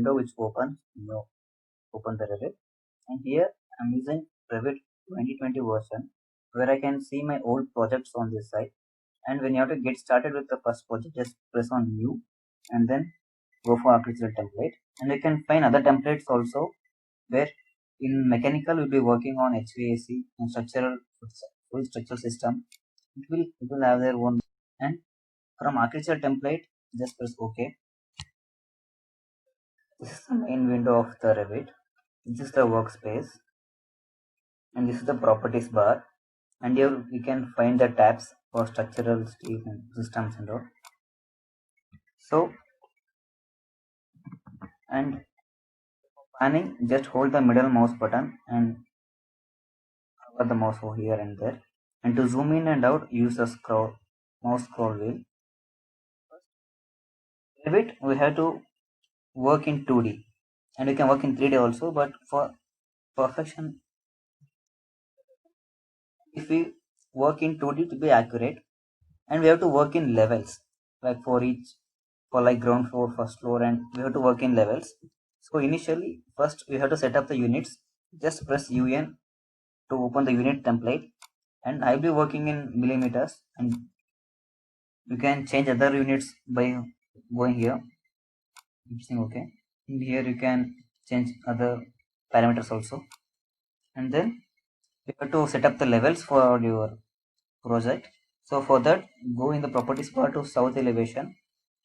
window which opens, open the Revit, and here I'm using Revit 2020 version where I can see my old projects on this side. And when you have to get started with the first project, just press on new and then go for architectural template. And you can find other templates also where in mechanical we'll be working on HVAC and structural full structural system. It will have their own. And from architectural template, just press OK. This is the main window of the Revit. This is the workspace, and this is the properties bar. And here we can find the tabs for structural steel and systems and all. So, and panning, just hold the middle mouse button and hover the mouse over here and there. And to zoom in and out, use the mouse scroll wheel. Revit, we have to work in 2D, and we can work in 3D also, but for perfection, if we work in 2D to be accurate, and we have to work in levels, like for like ground floor, first floor, and we have to work in levels. So initially, first we have to set up the units. Just press UN to open the unit template, and I'll be working in millimeters, and you can change other units by going here. Okay, and here you can change other parameters also, and then you have to set up the levels for your project. So for that, go in the properties bar to south elevation,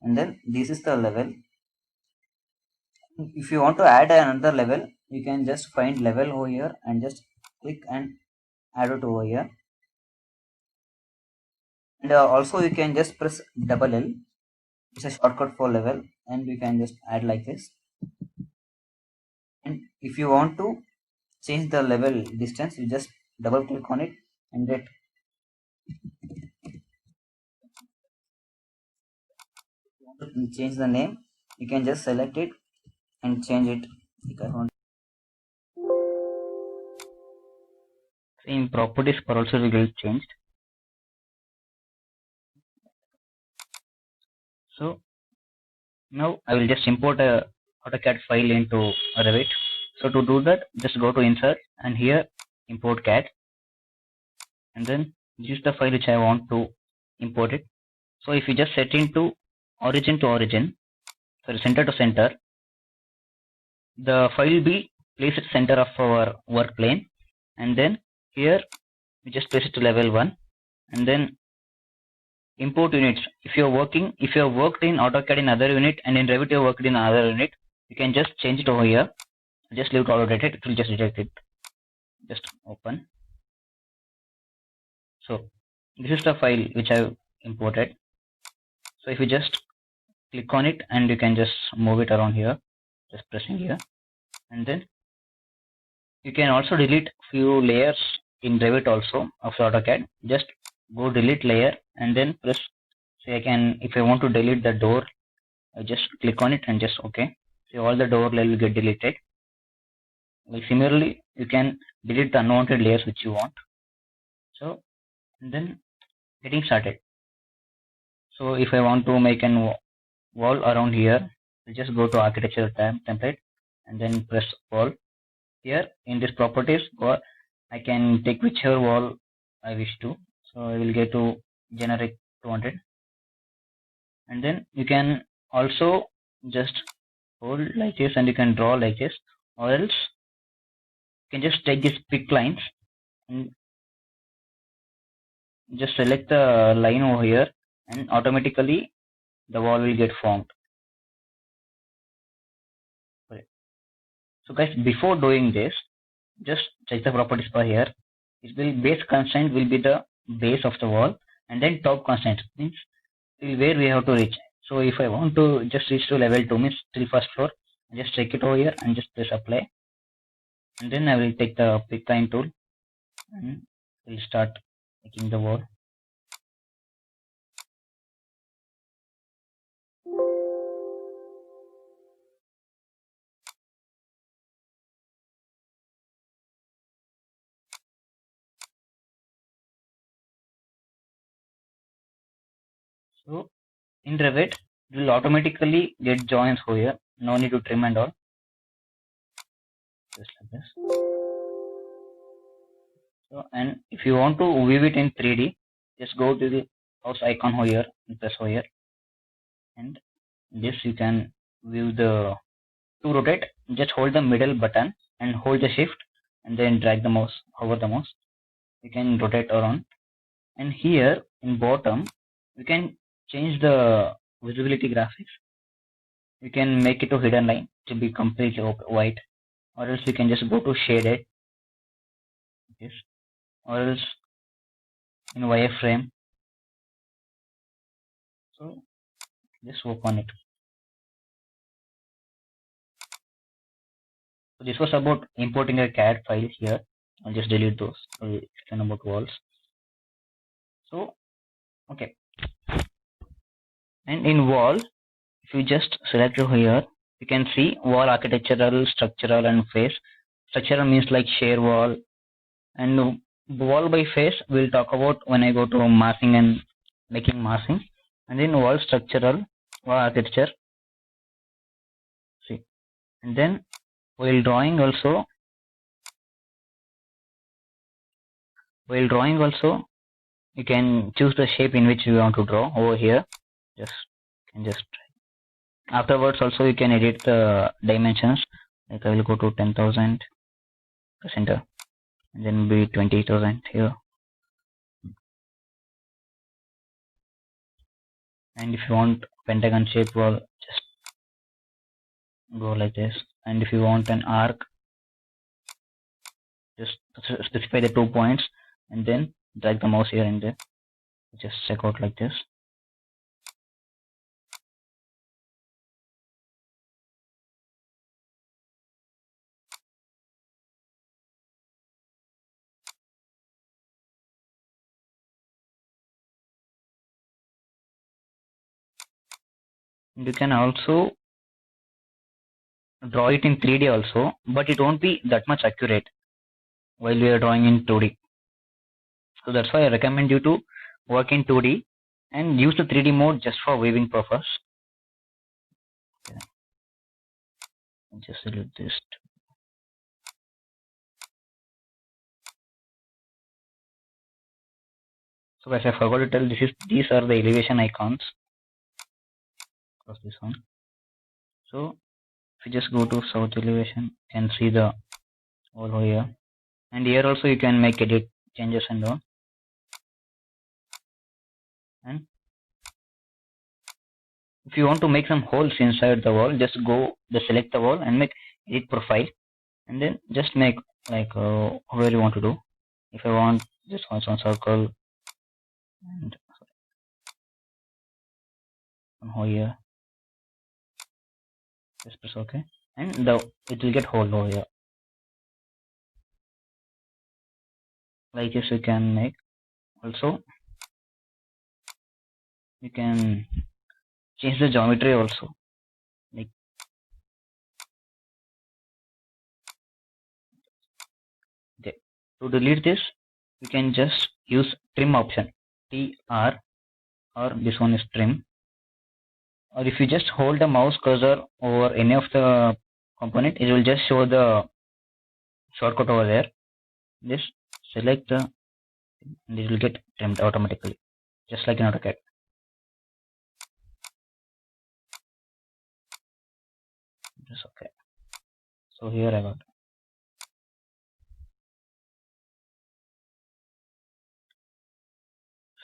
and then this is the level. If you want to add another level, you can just find level over here and just click and add it over here. And also you can just press double L. It's a shortcut for level, and you can just add like this. And if you want to change the level distance, you just double click on it and get. Change the name, you can just select it and change it. In properties bar also will get changed. So now I will just import a AutoCAD file into Revit. So to do that, just go to insert and here import CAD, and then this is the file which I want to import it. So if you just set into origin to origin, sorry, center to center, the file will be placed at center of our work plane, and then here we just place it to level 1, and then import units. If you have worked in AutoCAD in other unit and in Revit you have worked in another unit, you can just change it over here. Just leave it auto detect, it will just detect it. Just open. So this is the file which I have imported. So if you just click on it and you can just move it around here, just pressing here, and then you can also delete few layers in Revit also of AutoCAD. Just go delete layer and then press. Say if I want to delete the door, I just click on it and just OK. So all the door layer will get deleted. Well, similarly, you can delete the unwanted layers which you want. So and then getting started. So if I want to make an wall around here, I just go to architecture template and then press wall. Here in this properties, I can take whichever wall I wish to. So I will get to generic 200, and then you can also just hold like this and you can draw like this, or else you can just take these pick lines and just select the line over here, and automatically the wall will get formed. So guys, before doing this, just check the properties bar here. It will base constraint will be the base of the wall, and then top constraint means till where we have to reach. So if I want to just reach to level 2 means till first floor, just take it over here and just press apply, and then I will take the pick line tool and will start making the wall. So in Revit, it will automatically get joins over here. no need to trim and all, just like this. So, and if you want to view it in 3D, just go to the house icon here and press here, and this you can view the, to rotate, just hold the middle button and hold the shift and then drag the mouse, hover the mouse, you can rotate around. And here in bottom we can change the visibility graphics. You can make it to hidden line to be completely white, or else you can just go to shaded, yes, or else in wireframe. So just work on it. So this was about importing a CAD file here. I'll just delete those. I'll explain about walls. So okay, and in wall, if you just select here, you can see wall architectural, structural, and face. Structural means like shear wall, and wall by face we'll talk about when I go to massing and making massing. And then wall structural, wall architecture. See, and then while drawing also, you can choose the shape in which you want to draw over here. Just afterwards also you can edit the dimensions. Like I will go to 10,000 center, and then be 20,000 here. And if you want pentagon shape wall, just go like this. And if you want an arc, just specify the 2 points and then drag the mouse here and there. Just check out like this. You can also draw it in 3D also, but it won't be that much accurate while we are drawing in 2D. So that's why I recommend you to work in 2D and use the 3D mode just for weaving purpose. Okay. Just select this. So as I forgot to tell, these are the elevation icons. Cross this one. So if you just go to south elevation, you can see the all over here. And here also you can make edit changes and all. And if you want to make some holes inside the wall, just go select the wall and make edit profile, and then just make like where you want to do. If I want just one circle and one here, just press OK, and it will get hole over here. Like this you can make. Also you can change the geometry also. Like okay. To delete this, you can just use trim option, TR, or this one is trim. Or if you just hold the mouse cursor over any of the component, it will just show the shortcut over there. Just select the, and it will get trimmed automatically, just like in AutoCAD. Just okay. So here I got.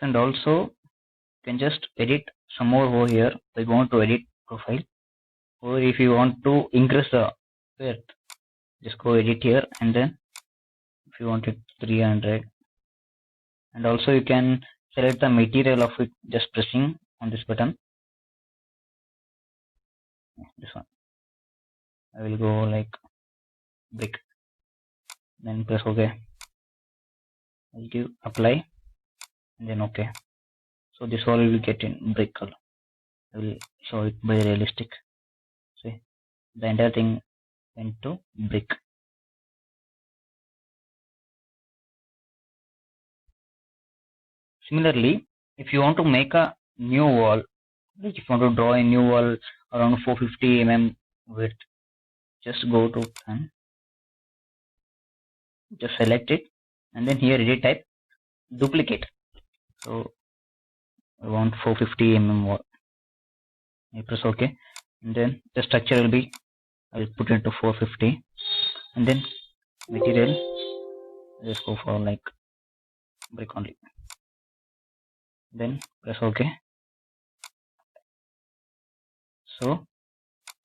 And also you can just edit some more over here. We're going to edit profile. Or if you want to increase the width, just go edit here, and then if you want it 300. And also you can select the material of it just pressing on this button. This one. I will go like brick. Then press OK. I'll give apply and then OK. So this all will get in brick color. I will show it by realistic. See, the entire thing went to brick. Similarly, if you want to make a new wall, like if you want to draw a new wall around 450 mm width, just go to plan, just select it, and then here edit type, duplicate. So I want 450 wall. I press OK, and then the structure will be, I'll put it to 450, and then material, just go for like brick only, then press OK. So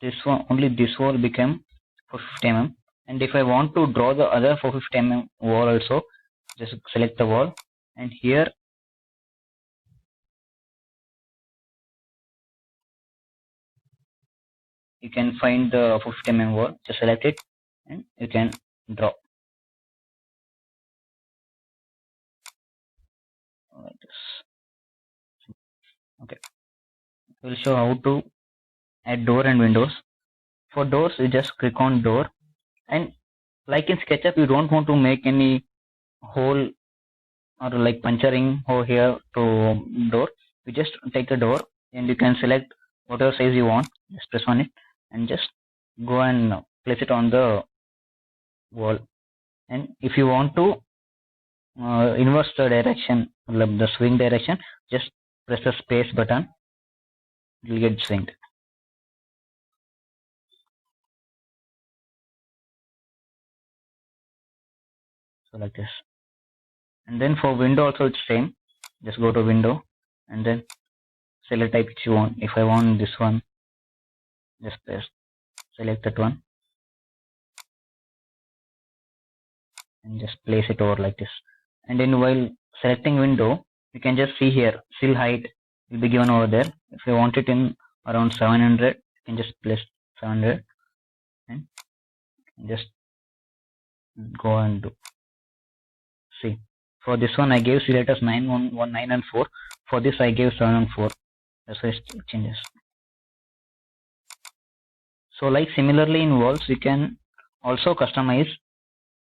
this one, only this wall became 450 and if I want to draw the other 450 wall also, just select the wall, and here you can find the 450 wall, just select it and you can draw like this. Okay, we'll show how to add door and windows. For doors, you just click on door, and like in SketchUp, you don't want to make any hole or like puncturing over here to door. You just take the door and you can select whatever size you want, just press on it and just go and place it on the wall. And if you want to inverse the direction, the swing direction, just press the space button, it will get swinged. So like this. And then for window also it's same, just go to window and then select type which you want. If I want this one, just press select that one and just place it over like this. And then while selecting window, you can just see here sill height will be given over there. If you want it in around 700, you can just place 700 and just go and do. See, for this one I gave sill height as 9119 and 4. For this I gave 7 and 4. That's why it changes. So like similarly in walls, you can also customize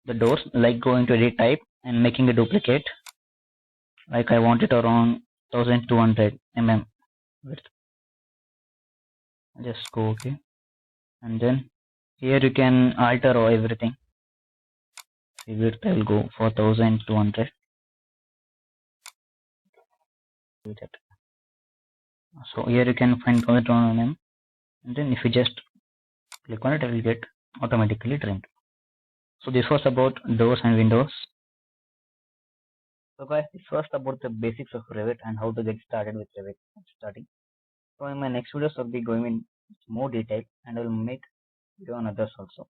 the doors, like going to edit type and making a duplicate. Like I want it around 1200 width. Just go OK, and then here you can alter everything. See, width I will go for 1200. So here you can find 1200 and then if you just click on it, it will get automatically trimmed. So this was about doors and windows. So guys, this was about the basics of Revit and how to get started with Revit starting. So in my next videos I'll be going in more detail and I will make video on others also.